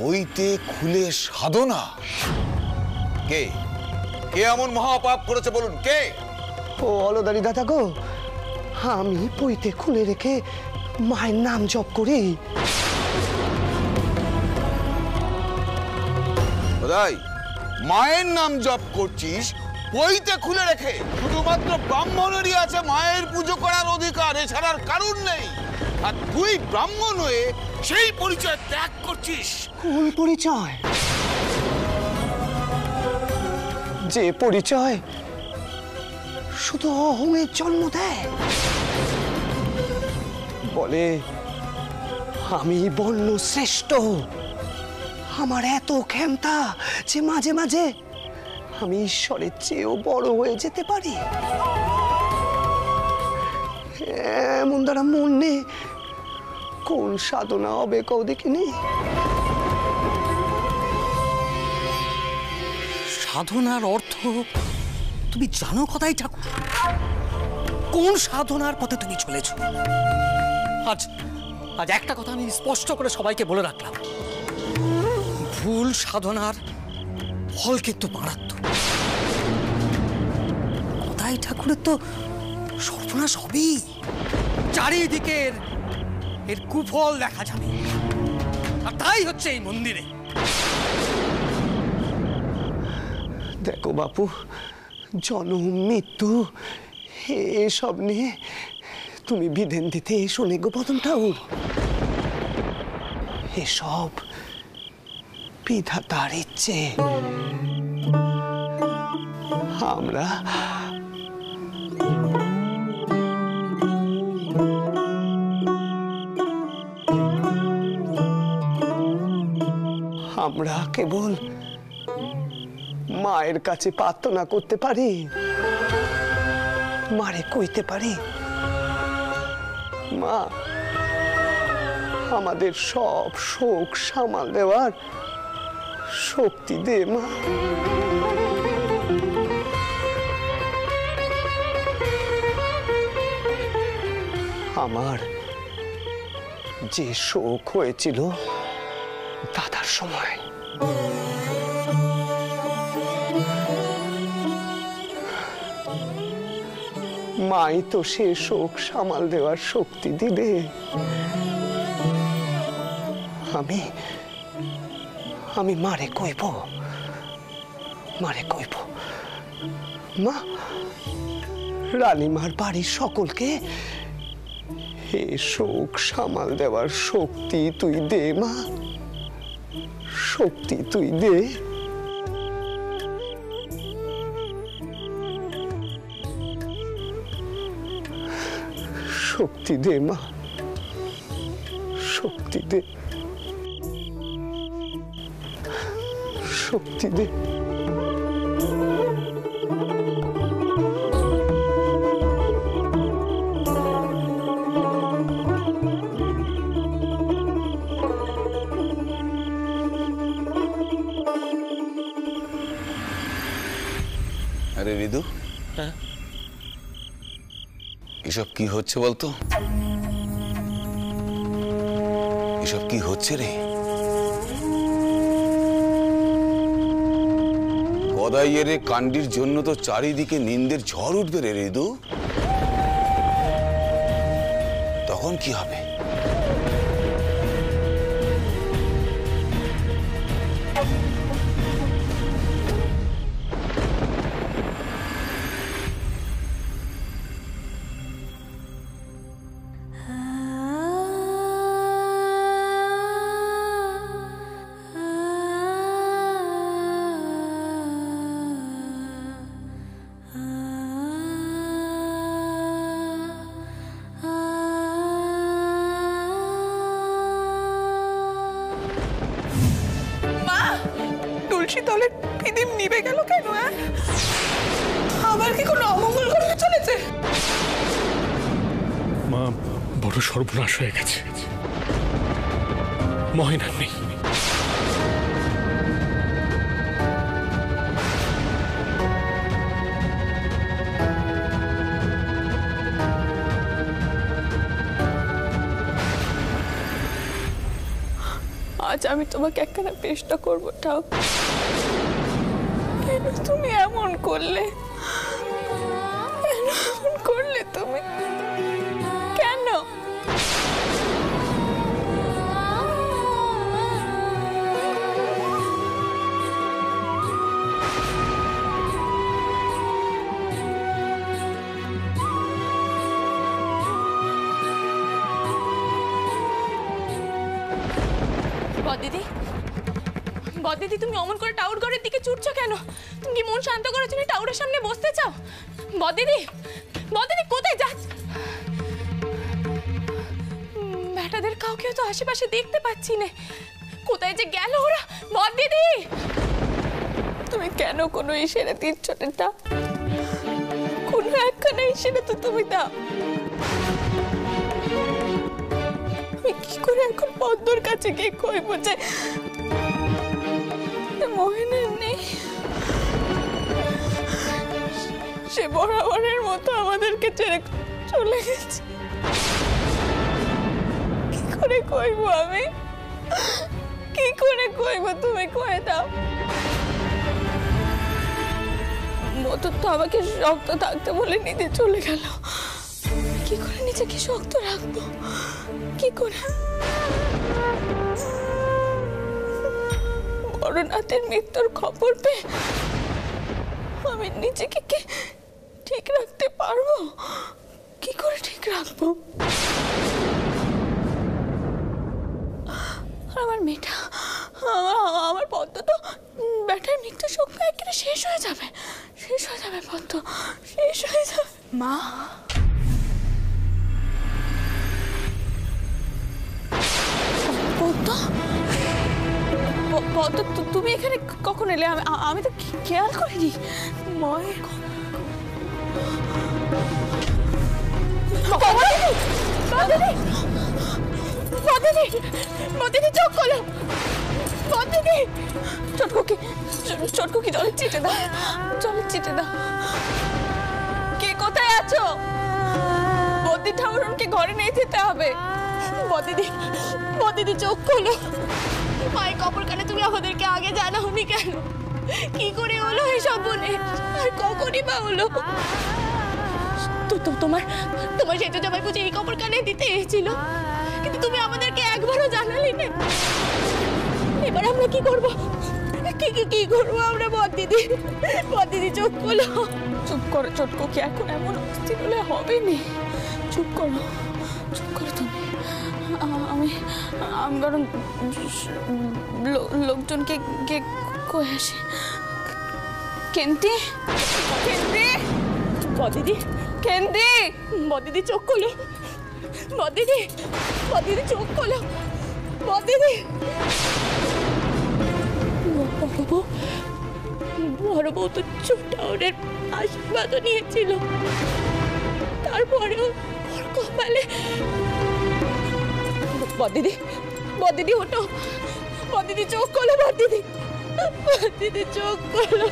বইতে খুলে সাধনা? কে কে এমন মহাপাপ করেছে বলুন, কে? ও অলদারি দাদা গো, আমি বইতে খুলে রেখে মায়ের নাম জপ করি। বোধাই মায়ের নাম জপ করছিস বইতে খুলে রেখে? শুধুমাত্র ব্রাহ্মণেরই আছে মায়ের পুজো করার অধিকার, এছাড়ার কারণ নেই। আর তুই ব্রাহ্মণ হয়ে সেই পরিচয় ত্যাগ করছিস। কোন পরিচয়? যে পরিচয় শুধু অহংয়ের জন্ম দেয়। বলে আমি বর্ণ শ্রেষ্ঠ, আমার এত ক্ষমতা যে মাঝে মাঝে আমি ঈশ্বরের চেয়েও বড় হয়ে যেতে পারি। এমন দ্বারা মনে কোন সাধনা হবে কও দেখিনি? সাধনার অর্থ তুমি জানো কোথায় ঠাকুর? কোন সাধনার পথে তুমি চলেছ? আজ আজ একটা কথা আমি স্পষ্ট করে সবাইকে বলে রাখলাম, ভুল সাধনার ফল কিন্তু মারাত্মক। কোথায় ঠাকুরের তো সর্বনাশ হবেই, চারিদিকে এর কুফল দেখা যাবে। আর তাই হচ্ছে এই মন্দিরে। দেখো বাপু, জন্ম মৃত্যু এসব নিয়ে তুমি বিধান দিতে এসো নে গো বদন ঠাকুর। এসব বিধাতার ইচ্ছে। আমরা কেবল মায়ের কাছে প্রার্থনা করতে পারি, মারে কইতে পারি, মা আমাদের সব শোক সামাল দেওয়ার শক্তি দে মা। আমার যে শোক হয়েছিল দাদার সময়, মাই তো সে শোক সামাল দেওয়ার শক্তি দিলে। আমি মারে কইব, মা রানীমার বাড়ির সকলকে এ শোক সামাল দেওয়ার শক্তি তুই দে মা, শক্তি তুই দে। শক্তি দে মা, শক্তি দে, শক্তি দে। আরে ঋদু, হ্যাঁ এসব কি হচ্ছে বলতো? এসব কি হচ্ছে রে? গদাইয়ের কাণ্ডির জন্য তো চারিদিকে নিন্দের ঝড় উঠবে রে ঋদু। তখন কি হবে? দলের পিদিম নিবে গেল কেন? আমার কি কোনো অমঙ্গল ঘটতে চলেছে? মা বড় সর্বনাশ হয়ে গেছে, মহেন আর নেই। আজ আজ আমি তোমাকে একখানা পেশটা করবো, তাও কেন তুমি এমন করলে? কেন এমন করলে তুমি? কেন? বদিদি, বদিদি, তুমি অমন করে টাউর ঘরের দিকে ছুটছো কেন? তুমি কি মন শান্ত করার জন্য টাউরের সামনে বসতে চাও? বদিদি, বদিদি, কোথায় যাচ্ছ? ব্যাটাদের কাউকেও তো আশেপাশে দেখতে পাচ্ছি না, কোথায় যে গেল ওরা? বদিদি, তুমি কেন কোনো ইশারা দিচ্ছ না? কোনো একখানা ইশারা তো তুমি দাও। আমি কি করে এখন পদ্মর কাছে গিয়ে কইব যে মহিনের নেই? সে বরাবরের মতো আমাদেরকে ছেড়ে চলে গেছে। কি করে কইব আমি? কি করে কইব? তুমি কয়ে দাও। মতো তো আমাকে শক্ত থাকতে বলে নিজে চলে গেল। কি করে নিজেকে শক্ত রাখবো? কি করে? বড়নাথের মৃত্যুর খবর পেয়ে আমি নিজেকে কি ঠিক রাখতে পারবো? কি করে ঠিক রাখবো? আমার মেয়েটা, আমার পদ্ম তো ব্যাটার মৃত্যুর সঙ্গে একেবারে শেষ হয়ে যাবে। শেষ হয়ে যাবে পদ্ম, শেষ হয়ে যাবে। মা, পদ্ম, পদ্ম, তুমি এখানে কখন এলে? আমি তো খেয়াল করিনি। মায়ের চোখ খোলো। চটকুকি জলের চিটে দাও, জলের চিটে দাও। কে কোথায় আছো? বদ্দি ঠাকুরকে ঘরে নিয়ে যেতে হবে। বদিদি, বদিদি, চোখ খোলো। মায়ের কবর কানে তুমি আমাদেরকে আগে জানাওনি কেন? কি করে হলো এসব বলে? আর কখনই বা হলো? তোমার সেতু জামাই বুঝে এই কবর কানে দিতে এসেছিল, কিন্তু তুমি আমাদেরকে একবারও জানালি না। এবার আমরা কি করব? কি করবো আমরা? বদিদি, বদিদি, চোখ খোলো। চুপ করো চটকুকি, এখন এমন অস্থির হলে হবে না। চুপ করো, চুপ করো তুমি। আমি বরং লোকজনকে গিয়ে কয়ে আসি। কেন্তি, কেন্তি, বদিদি, কেন্তি, বদিদি, চোখ খোলো। বদিদি, বদিদি, চোখ খোলো। বদিদি, বড় বউ তো ছোটনের আশীর্বাদও নিয়েছিল, তারপরেও ওর কপালে। বদিদি, বদিদি, ওঠো। বদিদি, চোখ খোলো। বদিদি, বদিদি, চোখ খোলো।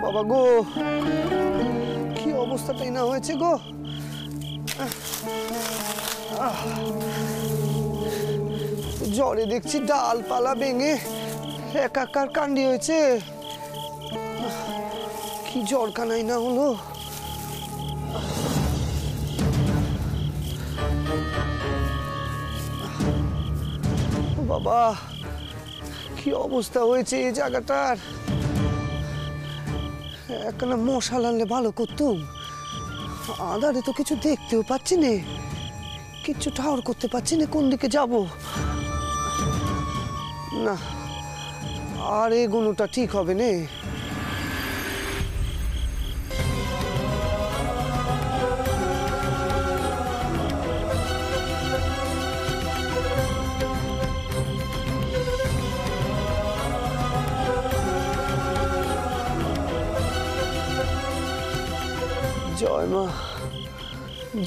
বাবা গো, কি অবস্থাটাই না হয়েছে গো। জ্বরে দেখছি ডালপালা ভেঙে একাকার কান্ডি হয়েছে। কি জ্বর কানাই না হলো। বাবা, কি অবস্থা হয়েছে এই জায়গাটার। একখানা মশাল আনলে ভালো করতুম। আধারে তো কিছু দেখতেও পাচ্ছি না, কিচ্ছু ঠাউর করতে পারছি না কোন দিকে যাব। না, আর এগোনোটা ঠিক হবে না। জয় মা,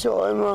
জয় মা।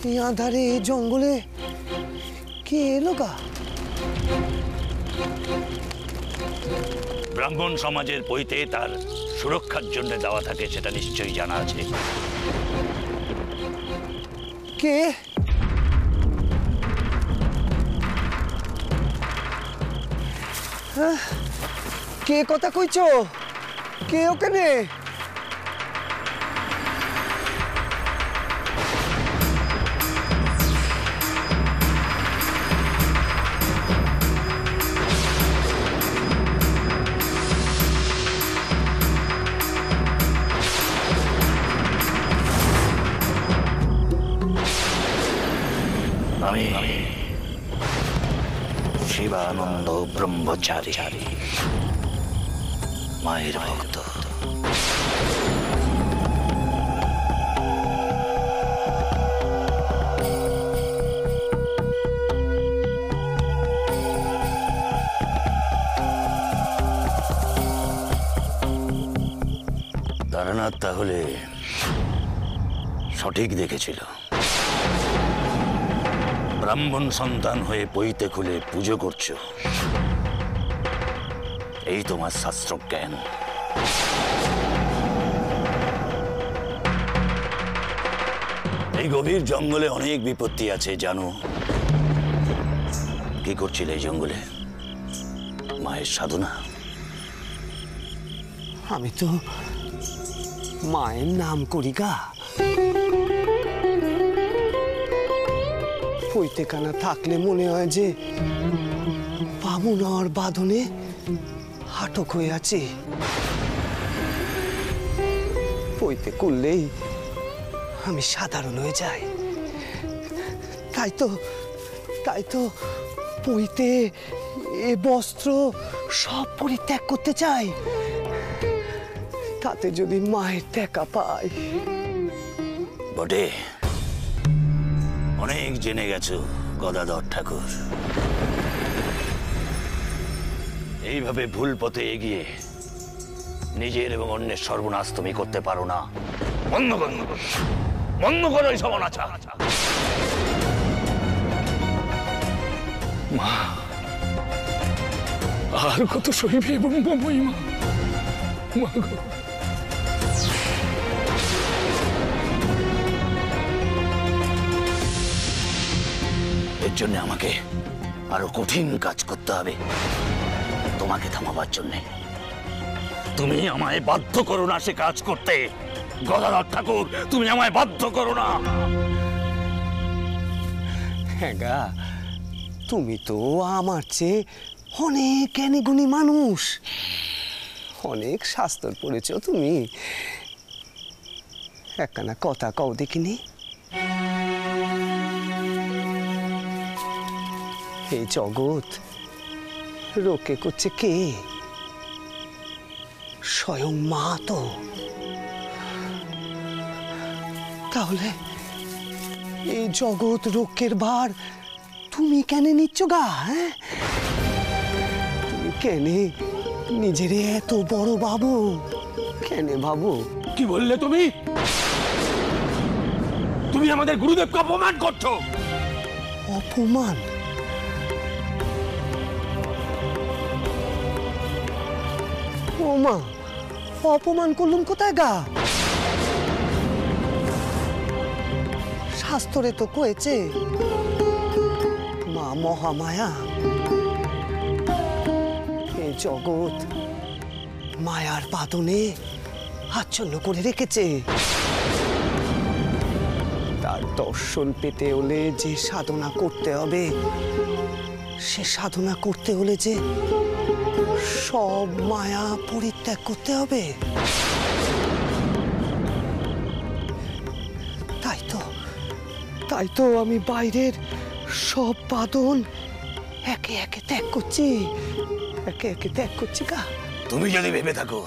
এই আধারে এই জঙ্গলে কে এলো গা? ব্রাহ্মণ সমাজের বইতে তার সুরক্ষার জন্য দেওয়া থাকে, সেটা নিশ্চয়ই জানা আছে। কে? কে কথা কইছ? কে ওখানে? আমি শিবানন্দ ব্রহ্মচারী, মায়ের ভক্ত। তারানাথ তাহলে সঠিক দেখেছিল। ব্রাহ্মণ সন্তান হয়ে পইতে খুলে পুজো করছো, এই তোমার শাস্ত্র জ্ঞান। এই গভীর জঙ্গলে অনেক বিপত্তি আছে জানো। কি করছিলে এই জঙ্গলে? মায়ের সাধনা? আমি তো মায়ের নাম করি গা। পইতে কানা থাকলে মনে হয় যে বামুনর বাঁধনে আটক হয়ে আছে। পইতে করলেই আমি সাধারণ হয়ে যাই। তাই তো পইতে এ বস্ত্র সব পরিত্যাগ করতে চাই। তাতে যদি মায়ের দেখা পাই। বটে, অনেক জেনে গেছো গদাধর ঠাকুর। এইভাবে ভুল পথে এগিয়ে নিজের এবং অন্যের সর্বনাশ তুমি করতে পারো না। বন্ধ করো এই সব অনাচার। মা, আর কত সহিবে এবং মহিমা। মা গো, এর জন্য আমাকে আরো কঠিন কাজ করতে হবে তোমাকে থামাবার জন্যে। তুমি আমায় বাধ্য করো না সে কাজ করতে। গদাধর ঠাকুর, তুমি আমায় বাধ্য করো না। হ্যাঁ গা, তুমি তো আমার চেয়ে অনেক জ্ঞানী গুণী মানুষ। অনেক শাস্ত্র পড়েছ তুমি। একখানা কথা কও দেখিনি। এই জগৎ রক্ষে করছে কে? স্বয়ং মা তো। তাহলে এই জগৎ রক্ষের ভার তুমি কেন নিচ্ছ গা? হ্যাঁ, তুমি কেন নিজের এত বড় ভাবো? কেন ভাবো? কি বললে তুমি? তুমি আমাদের গুরুদেবকে অপমান করছো। অপমান? ও মা, অপমান করলুম কোথায় গা? শাস্ত্রে তো কয়েছে মা মহামায়া। এই জগৎ মায়ার বাঁধনে আচ্ছন্ন করে রেখেছে। তার দর্শন পেতে হলে যে সাধনা করতে হবে, সে সাধনা করতে হলে যে সব মায়া পরিত্যাগ করতে হবে। তাই তো আমি বাইরের সব বাঁধন একে একে ত্যাগ করছি। গা। তুমি যদি ভেবে থাকো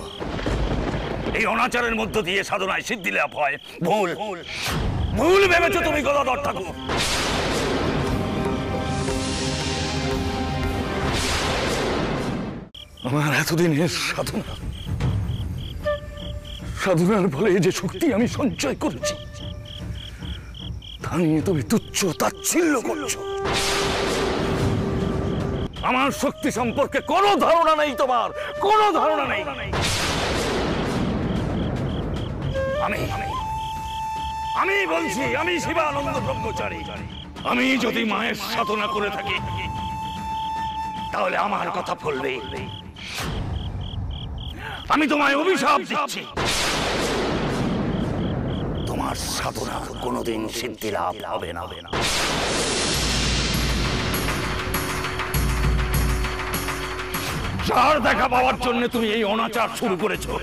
এই অনাচারের মধ্য দিয়ে সাধনায় সিদ্ধি লাভ হয়, ভুল ভেবেছো তুমি গদাধর ঠাকুর। আমার এতদিনের সাধনার ফলে যে শক্তি আমি সঞ্চয় করেছি, তা নিয়ে তুমি তুচ্ছ তাচ্ছিল্য করছো। আমার শক্তি সম্পর্কে কোনো ধারণা নেই তোমার, কোনো ধারণা নেই। আমি বলছি, আমি শিবানন্দ ব্রহ্মচারী। আমি যদি মায়ের সাধনা করে থাকি তাহলে আমার কথা বলবে। আমি তোমায় অভিশাপ দিচ্ছি, তোমার সাধনা কোনোদিন সিদ্ধি লাভ হবে না। যার দেখা পাওয়ার জন্য তুমি এই অনাচার শুরু করেছো,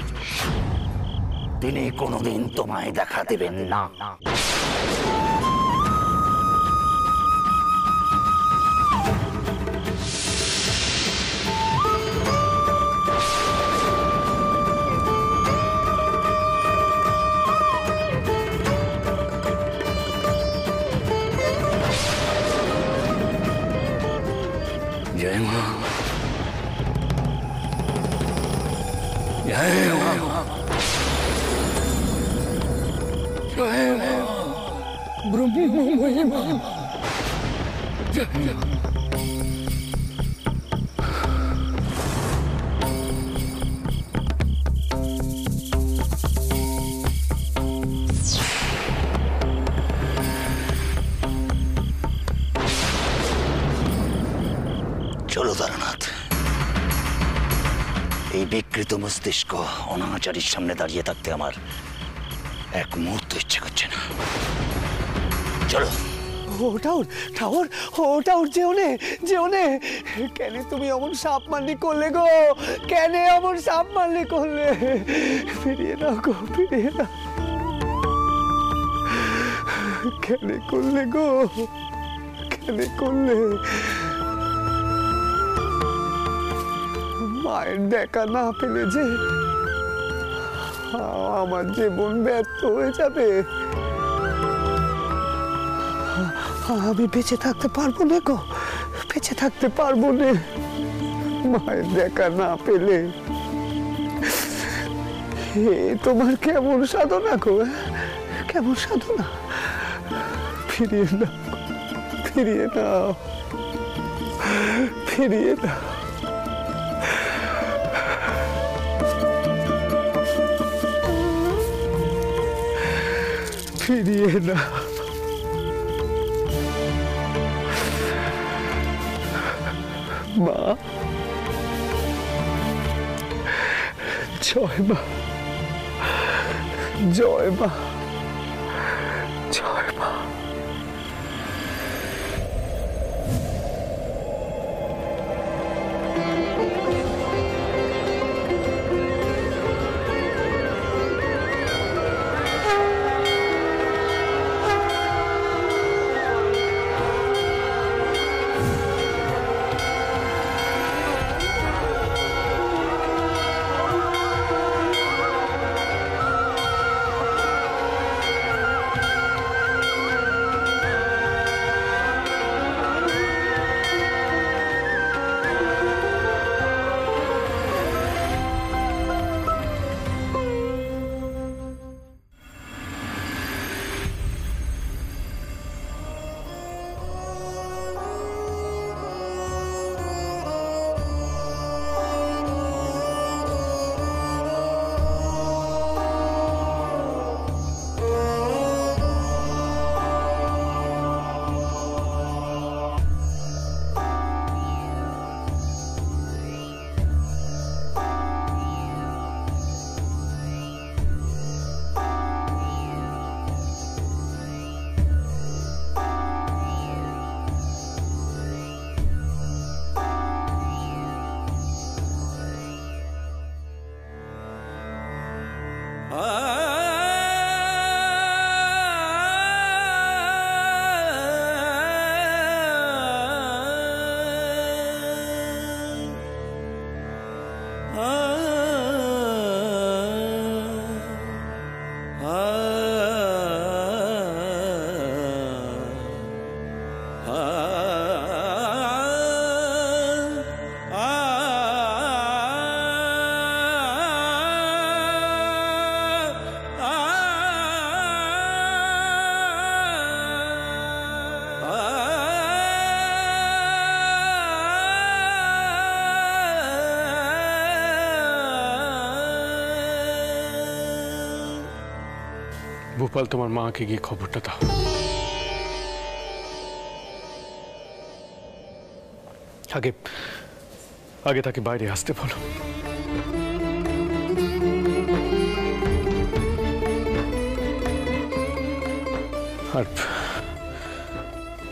তিনি কোনোদিন তোমায় দেখা দেবেন না। জয় মা, জয় মা, জয় মা ব্রহ্মময়ী মা। চলো তারানাথ, এই বিকৃত মস্তিষ্ক অনাচারীর সামনে দাঁড়িয়ে থাকতে আমার এক মুহূর্ত ইচ্ছে করছে না। চলো। ঠাউর যেও নে। কেন তুমি অমন সাপ মারলি করলে গো? কেন অমন সাপ মারলি করলে? ফিরিয়ে নাও গো, ফিরিয়ে নাও। কেন করলে গো? কেন করলে? মায়ের দেখা না পেলে যে আমার জীবন ব্যর্থ হয়ে যাবে। আমি বেঁচে থাকতে পারবো না গো, বেঁচে থাকতে পারবো না মায়ের দেখা না পেলে। তোমার কেমন সাধনা গো, কেমন সাধনা? ফিরিয়ে নাও, ফিরিয়ে নাও, ফিরিয়ে নাও। ফিরিয়ে না। মা, জয় মা, জয় মা, জয় মা। ভোপাল তোমার মাকে গিয়ে খবরটা দাও। আগে আগে তাকে বাইরে আসতে বলো।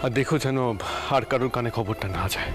আর দেখো যেন আর কারোর কানে খবরটা না যায়।